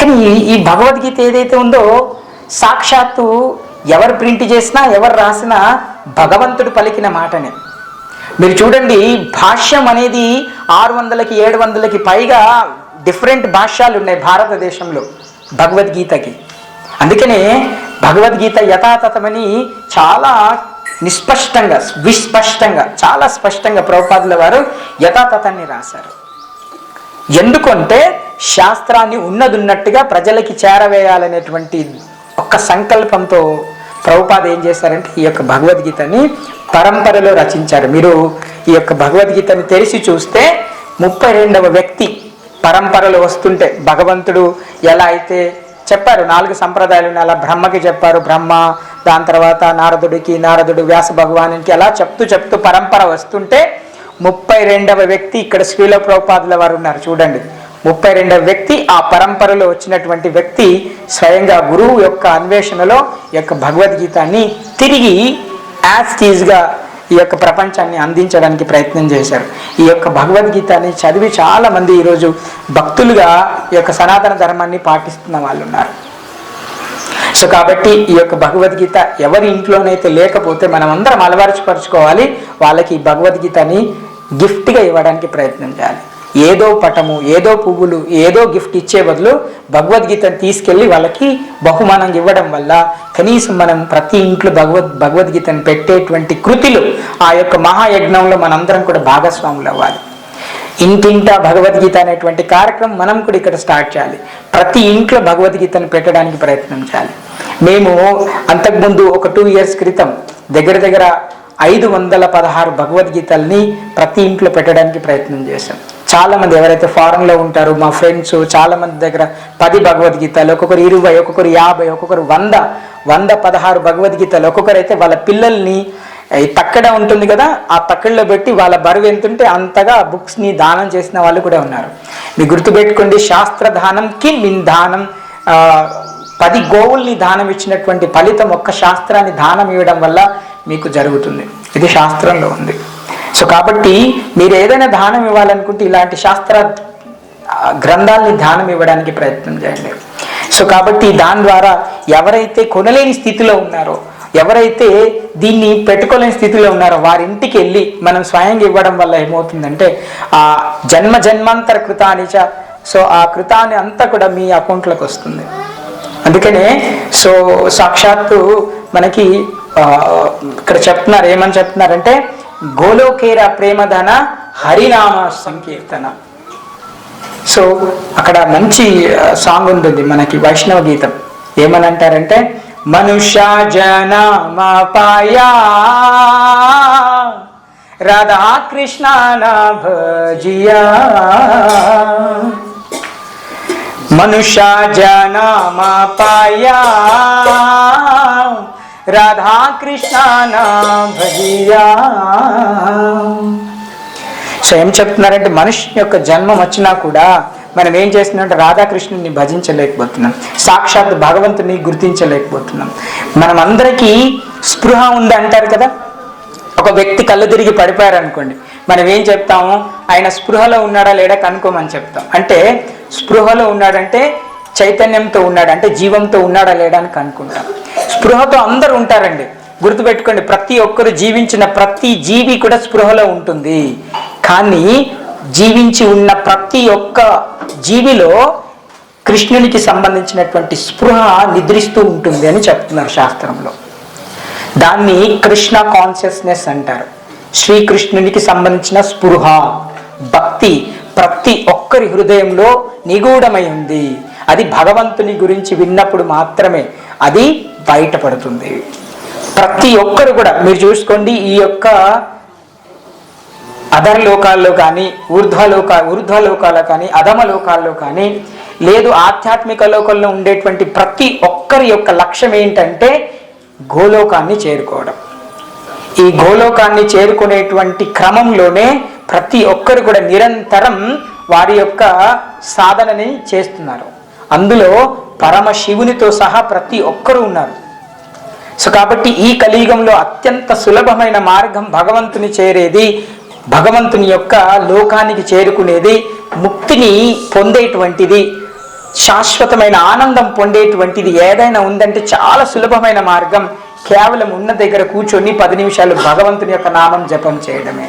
కానీ ఈ భగవద్గీత ఏదైతే ఉందో సాక్షాత్తు ఎవరు ప్రింట్ చేసినా ఎవరు రాసినా భగవంతుడు పలికిన మాటనే. మీరు చూడండి, భాష్యం అనేది 600కి 700కి పైగా డిఫరెంట్ భాష్యాలు ఉన్నాయి భారతదేశంలో భగవద్గీతకి. అందుకనే భగవద్గీత యథాతథమని చాలా నిస్పష్టంగా విస్పష్టంగా చాలా స్పష్టంగా ప్రభుపాదుల వారు యథాతథాన్ని రాశారు. ఎందుకంటే శాస్త్రాన్ని ఉన్నదున్నట్టుగా ప్రజలకి చేరవేయాలనేటువంటి ఒక్క సంకల్పంతో ప్రభుపాద ఏం చేశారంటే ఈ యొక్క భగవద్గీతని పరంపరలో రచించారు. మీరు ఈ యొక్క భగవద్గీతని తెరిచి చూస్తే 32వ వ్యక్తి పరంపరలో వస్తుంటే భగవంతుడు ఎలా అయితే చెప్పారు 4 సంప్రదాయాలు అలా బ్రహ్మకి చెప్పారు, బ్రహ్మ, దాని తర్వాత నారదుడు వ్యాస భగవానునికి అలా చెప్తూ పరంపర వస్తుంటే 32వ వ్యక్తి ఇక్కడ శ్రీల ప్రభుపాదుల వారు ఉన్నారు. చూడండి, 32వ వ్యక్తి ఆ పరంపరలో వచ్చినటువంటి వ్యక్తి స్వయంగా గురువు యొక్క అన్వేషణలో ఈ యొక్క భగవద్గీతాన్ని తిరిగి యాజ్ టీజ్గా ఈ యొక్క ప్రపంచాన్ని అందించడానికి ప్రయత్నం చేశారు. ఈ యొక్క భగవద్గీతని చదివి చాలామంది ఈరోజు భక్తులుగా ఈ యొక్క సనాతన ధర్మాన్ని పాటిస్తున్న వాళ్ళు ఉన్నారు. సో కాబట్టి ఈ యొక్క భగవద్గీత ఎవరి ఇంట్లోనైతే లేకపోతే మనం అందరం అలవరచుపరుచుకోవాలి. వాళ్ళకి ఈ భగవద్గీతని గిఫ్ట్గా ఇవ్వడానికి ప్రయత్నం చేయాలి. ఏదో పటము, ఏదో పువ్వులు, ఏదో గిఫ్ట్ ఇచ్చే బదులు భగవద్గీతను తీసుకెళ్ళి వాళ్ళకి బహుమానంగా ఇవ్వడం వల్ల కనీసం మనం ప్రతి ఇంట్లో భగవద్గీతను పెట్టేటువంటి కృతిలో ఆ యొక్క మహాయజ్ఞంలో మనందరం కూడా భాగస్వాములు అవ్వాలి. ఇంటింటా భగవద్గీత అనేటువంటి కార్యక్రమం మనం కూడా ఇక్కడ స్టార్ట్ చేయాలి. ప్రతి ఇంట్లో భగవద్గీతను పెట్టడానికి ప్రయత్నం చేయాలి. మేము అంతకుముందు ఒక 2 years క్రితం దగ్గర 516 భగవద్గీతల్ని ప్రతి ఇంట్లో పెట్టడానికి ప్రయత్నం చేశాం. చాలామంది ఎవరైతే ఫారెన్లో ఉంటారో మా ఫ్రెండ్స్ చాలామంది దగ్గర 10 భగవద్గీతలు, ఒక్కొక్కరు 20, ఒక్కొక్కరు 50, ఒక్కొక్కరు 100 భగవద్గీతలు, ఒక్కొక్కరైతే వాళ్ళ పిల్లల్ని ఈ తక్కడ ఉంటుంది కదా ఆ తక్కడలో పెట్టి వాళ్ళ బరువు ఎంతుంటే అంతగా బుక్స్ని దానం చేసిన వాళ్ళు కూడా ఉన్నారు. మీరు గుర్తుపెట్టుకోండి, శాస్త్ర దానంకి మిన్ దానం 10 గోవుల్ని దానం ఇచ్చినటువంటి ఫలితం ఒక్క శాస్త్రాన్ని దానం ఇవ్వడం వల్ల మీకు జరుగుతుంది. ఇది శాస్త్రంలో ఉంది. సో కాబట్టి మీరు ఏదైనా దానం ఇవ్వాలనుకుంటే ఇలాంటి శాస్త్ర గ్రంథాలని దానం ఇవ్వడానికి ప్రయత్నం చేయండి. సో కాబట్టి దాని ద్వారా ఎవరైతే కొనలేని స్థితిలో ఉన్నారో, ఎవరైతే దీన్ని పెట్టుకోలేని స్థితిలో ఉన్నారో వారి ఇంటికి వెళ్ళి మనం స్వయంగా ఇవ్వడం వల్ల ఏమవుతుందంటే ఆ జన్మాంతర కృతానిచ, సో ఆ కృతాన్ని అంతా కూడా మీ అకౌంట్లోకి వస్తుంది. అందుకనే సో సాక్షాత్తు మనకి ఇక్కడ చెప్తున్నారు, ఏమని చెప్తున్నారంటే గోలోకేర ప్రేమధన హరినామ సంకీర్తన. సో అక్కడ మంచి సాంగ్ ఉంటుంది మనకి వైష్ణవ గీతం. ఏమని అంటారంటే మనుష్య జనమ పాయా రాధాకృష్ణ భజియా, మనుష్య జనమ పాయా రాధాకృష్ణ భజియా. సో ఏం చెప్తున్నారంటే మనిషి యొక్క జన్మం వచ్చినా కూడా మనం ఏం చేస్తున్నామంటే రాధాకృష్ణుని భజించలేకపోతున్నాం, సాక్షాత్ భగవంతుని గుర్తించలేకపోతున్నాం. మనం అందరికీ స్పృహ ఉంది అంటారు కదా. ఒక వ్యక్తి కళ్ళు తిరిగి పడిపోయారు అనుకోండి, మనం ఏం చెప్తాము, ఆయన స్పృహలో ఉన్నాడా లేడా కనుక్కోమని చెప్తాం. అంటే స్పృహలో ఉన్నాడంటే చైతన్యంతో ఉన్నాడు, అంటే జీవంతో ఉన్నాడా లేడా అని కనుక్కుంటాం. స్పృహతో అందరూ ఉంటారండి, గుర్తుపెట్టుకోండి. ప్రతి ఒక్కరు జీవించిన ప్రతి జీవి కూడా స్పృహలో ఉంటుంది. కానీ జీవించి ఉన్న ప్రతి ఒక్క జీవిలో కృష్ణునికి సంబంధించినటువంటి స్పృహ నిద్రిస్తూ ఉంటుంది అని చెప్తున్నారు శాస్త్రంలో. దాన్ని కృష్ణ కాన్షియస్నెస్ అంటారు. శ్రీకృష్ణునికి సంబంధించిన స్పృహ భక్తి ప్రతి ఒక్కరి హృదయంలో నిగూఢమై ఉంది. అది భగవంతుని గురించి విన్నప్పుడు మాత్రమే అది బయటపడుతుంది. ప్రతి ఒక్కరు కూడా మీరు చూసుకోండి, ఈ యొక్క అధర్లోకాల్లో కానీ ఊర్ధ్వలోకాల్లో కానీ అధమ లోకాల్లో కానీ లేదు ఆధ్యాత్మిక లోకంలో ఉండేటువంటి ప్రతి ఒక్కరి యొక్క లక్ష్యం ఏంటంటే గోలోకాన్ని చేరుకోవడం. ఈ గోలోకాన్ని చేరుకునేటువంటి క్రమంలోనే ప్రతి ఒక్కరు కూడా నిరంతరం వారి యొక్క సాధనని చేస్తున్నారు. అందులో పరమశివునితో సహా ప్రతి ఒక్కరూ ఉన్నారు. సో కాబట్టి ఈ కలియుగంలో అత్యంత సులభమైన మార్గం భగవంతుని చేరేది, భగవంతుని యొక్క లోకానికి చేరుకునేది, ముక్తిని పొందేటువంటిది. శాశ్వతమైన ఆనందం పొందేటువంటిది ఏదైనా ఉందంటే చాలా సులభమైన మార్గం కేవలం ఉన్న దగ్గర కూర్చొని 10 నిమిషాలు భగవంతుని యొక్క నామం జపం చేయడమే.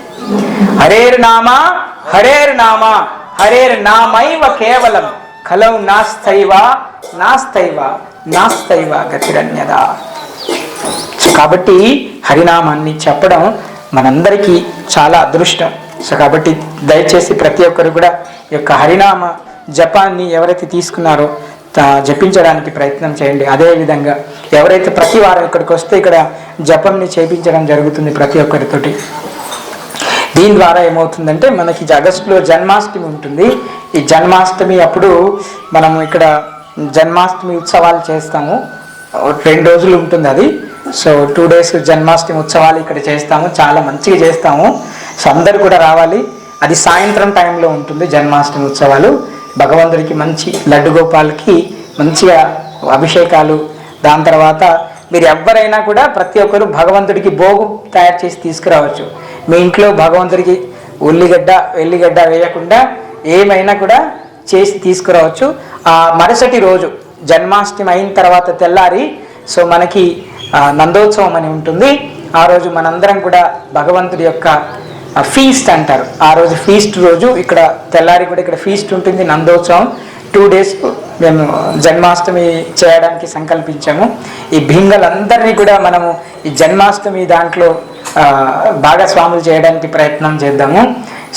హరేర్ నామ హరేర్ నామ హరేర్ నామైవ కేవలం కలౌ నాస్తైవ నాస్తైవ నాస్తైవ గతిరన్యదా. సో కాబట్టి హరినామాన్ని చెప్పడం మనందరికీ చాలా అదృష్టం. సో కాబట్టి దయచేసి ప్రతి ఒక్కరు కూడా ఈ యొక్క హరినామ జపాన్ని ఎవరైతే తీసుకున్నారో జపించడానికి ప్రయత్నం చేయండి. అదేవిధంగా ఎవరైతే ప్రతి వారం ఇక్కడికి వస్తే ఇక్కడ జపంని చేపించడం జరుగుతుంది ప్రతి ఒక్కరితోటి. దీని ద్వారా ఏమవుతుందంటే మనకి ఆగస్టులో జన్మాష్టమి ఉంటుంది. ఈ జన్మాష్టమి అప్పుడు మనము ఇక్కడ జన్మాష్టమి ఉత్సవాలు చేస్తాము. 2 రోజులు ఉంటుంది అది. సో 2 days జన్మాష్టమి ఉత్సవాలు ఇక్కడ చేస్తాము, చాలా మంచిగా చేస్తాము. సో అందరు కూడా రావాలి. అది సాయంత్రం టైంలో ఉంటుంది జన్మాష్టమి ఉత్సవాలు. భగవంతుడికి మంచి లడ్డు గోపాలకి మంచిగా అభిషేకాలు, దాని తర్వాత మీరు ఎవరైనా కూడా ప్రతి ఒక్కరు భగవంతుడికి భోగు తయారు చేసి తీసుకురావచ్చు. మీ ఇంట్లో భగవంతుడికి ఎల్లిగడ్డ వేయకుండా ఏమైనా కూడా చేసి తీసుకురావచ్చు. ఆ మరుసటి రోజు జన్మాష్టమి అయిన తర్వాత తెల్లారి సో మనకి నందోత్సవం అని ఉంటుంది. ఆ రోజు మనందరం కూడా భగవంతుడి యొక్క ఫీస్ట్ అంటారు. ఆ రోజు ఫీస్ట్ రోజు ఇక్కడ తెల్లారి కూడా ఇక్కడ ఫీస్ట్ ఉంటుంది, నందోత్సవం. 2 days మేము జన్మాష్టమి చేయడానికి సంకల్పించాము. ఈ భింగలందరినీ కూడా మనము ఈ జన్మాష్టమి దాంట్లో భాగస్వాములు చేయడానికి ప్రయత్నం చేద్దాము.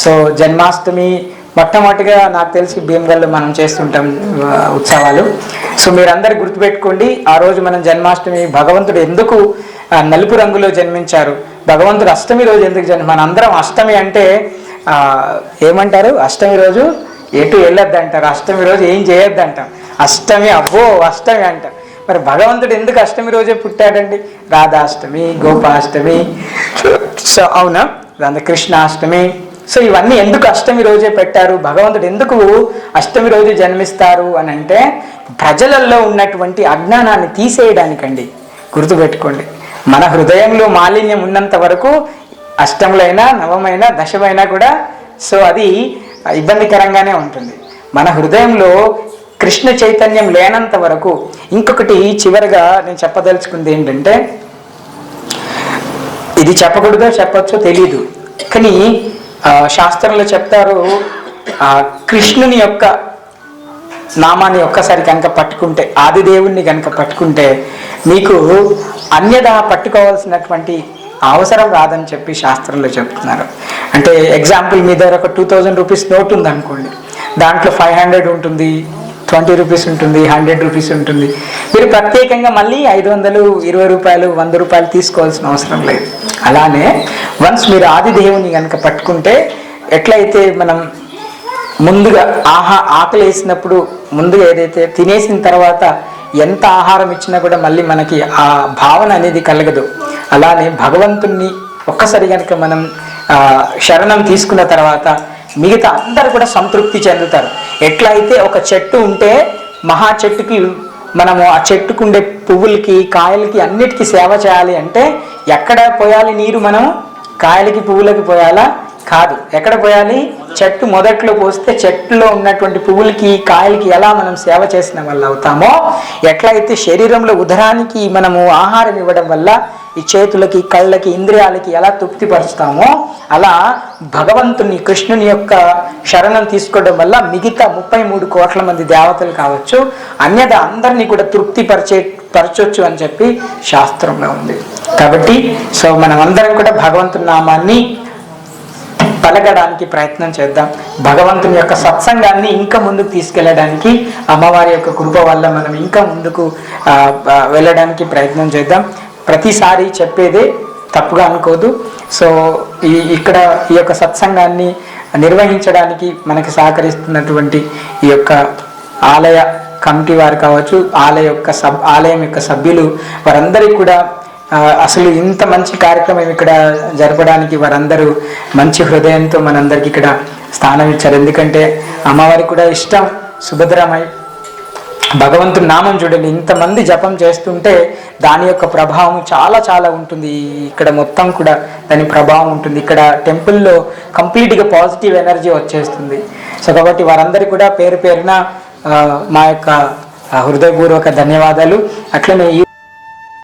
సో జన్మాష్టమి మొట్టమొదటిగా నాకు తెలిసి భీమగల్లో మనం చేస్తుంటాం ఉత్సవాలు. సో మీరందరూ గుర్తుపెట్టుకోండి, ఆ రోజు మనం జన్మాష్టమి భగవంతుడు ఎందుకు నలుపు రంగులో జన్మించారు, భగవంతుడు అష్టమి రోజు ఎందుకు మనందరం అష్టమి అంటే ఏమంటారు, అష్టమి రోజు ఎటు వెళ్ళొద్దు అంటారు, అష్టమి రోజు ఏం చేయొద్దు అంటాం. అష్టమి అబ్బో అష్టమి అంటాం. మరి భగవంతుడు ఎందుకు అష్టమి రోజే పుట్టాడండి? రాధాష్టమి, గోపాష్టమి, సో అవునా, కృష్ణాష్టమి. సో ఇవన్నీ ఎందుకు అష్టమి రోజే పెట్టారు? భగవంతుడు ఎందుకు అష్టమి రోజు జన్మిస్తారు అని అంటే ప్రజలలో ఉన్నటువంటి అజ్ఞానాన్ని తీసేయడానికండి. గుర్తుపెట్టుకోండి, మన హృదయంలో మాలిన్యం ఉన్నంత వరకు అష్టములైనా నవమైనా దశమైనా కూడా సో అది ఇబ్బందికరంగానే ఉంటుంది. మన హృదయంలో కృష్ణ చైతన్యం లేనంత వరకు. ఇంకొకటి చివరిగా నేను చెప్పదలుచుకుంది ఏంటంటే, ఇది చెప్పకూడదో చెప్పచ్చో తెలీదు, కానీ శాస్త్రంలో చెప్తారు, కృష్ణుని యొక్క నామాన్ని ఒక్కసారి కనుక పట్టుకుంటే, ఆదిదేవుణ్ణి కనుక పట్టుకుంటే మీకు అన్యదా పట్టుకోవాల్సినటువంటి అవసరం రాదని చెప్పి శాస్త్రంలో చెప్తున్నారు. అంటే ఎగ్జాంపుల్ మీ దగ్గర ఒక 2000 రూపీస్ నోట్ ఉంది అనుకోండి, దాంట్లో 500 ఉంటుంది, 20 రూపీస్ ఉంటుంది, 100 రూపీస్ ఉంటుంది. మీరు ప్రత్యేకంగా మళ్ళీ 500, 20 రూపాయలు, 100 రూపాయలు తీసుకోవాల్సిన అవసరం లేదు. అలానే వన్స్ మీరు ఆదిదేవుని కనుక పట్టుకుంటే, ఎట్లయితే మనం ముందుగా ఆకలి వేసినప్పుడు ముందుగా ఏదైతే తినేసిన తర్వాత ఎంత ఆహారం ఇచ్చినా కూడా మళ్ళీ మనకి ఆ భావన అనేది కలగదు. అలానే భగవంతుణ్ణి ఒక్కసారి కనుక మనం శరణం తీసుకున్న తర్వాత మిగతా అందరూ కూడా సంతృప్తి చెందుతారు. ఎట్లయితే ఒక చెట్టు ఉంటే మహా చెట్టుకి మనము ఆ చెట్టుకుండే పువ్వులకి, కాయలకి అన్నిటికీ సేవ చేయాలి అంటే ఎక్కడ పోయాలి నీరు? మనం కాయలకి పువ్వులకి పోయాలా? కాదు. ఎక్కడ పోయాలి? చెట్టు మొదట్లో పోస్తే చెట్టులో ఉన్నటువంటి పువ్వులకి, కాయలకి ఎలా మనం సేవ చేసిన వల్ల అవుతామో, ఎట్లయితే శరీరంలో ఉదరానికి మనము ఆహారం ఇవ్వడం వల్ల ఈ చేతులకి, కళ్ళకి, ఇంద్రియాలకి ఎలా తృప్తిపరుస్తామో, అలా భగవంతుని కృష్ణుని యొక్క శరణం తీసుకోవడం వల్ల మిగతా 33 కోట్ల మంది దేవతలు కావచ్చు, అన్యద అందరినీ కూడా తృప్తిపరచొచ్చు అని చెప్పి శాస్త్రంలో ఉంది. కాబట్టి సో మనం అందరం కూడా భగవంతుని నామాన్ని పలకడానికి ప్రయత్నం చేద్దాం. భగవంతుని యొక్క సత్సంగాన్ని ఇంకా ముందుకు తీసుకెళ్ళడానికి అమ్మవారి యొక్క కృప వల్ల మనం ఇంకా ముందుకు వెళ్ళడానికి ప్రయత్నం చేద్దాం. ప్రతిసారి చెప్పేదే తప్పుగా అనుకోదు. సో ఇక్కడ ఈ యొక్క సత్సంగాన్ని నిర్వహించడానికి మనకి సహకరిస్తున్నటువంటి ఈ యొక్క ఆలయ కమిటీ వారు కావచ్చు, ఆలయం యొక్క సభ్యులు, వారందరికీ కూడా అసలు ఇంత మంచి కార్యక్రమం ఇక్కడ జరపడానికి వారందరూ మంచి హృదయంతో మనందరికి ఇక్కడ స్థానం ఇచ్చారు. ఎందుకంటే అమ్మవారికి కూడా ఇష్టం సుభద్రమై భగవంతుని నామం చూడండి, ఇంతమంది జపం చేస్తుంటే దాని యొక్క ప్రభావం చాలా చాలా ఉంటుంది. ఇక్కడ మొత్తం కూడా దాని ప్రభావం ఉంటుంది. ఇక్కడ టెంపుల్లో కంప్లీట్గా పాజిటివ్ ఎనర్జీ వచ్చేస్తుంది. సో కాబట్టి వారందరికీ కూడా పేరు పేరున మా యొక్క హృదయపూర్వక ధన్యవాదాలు. అట్లనే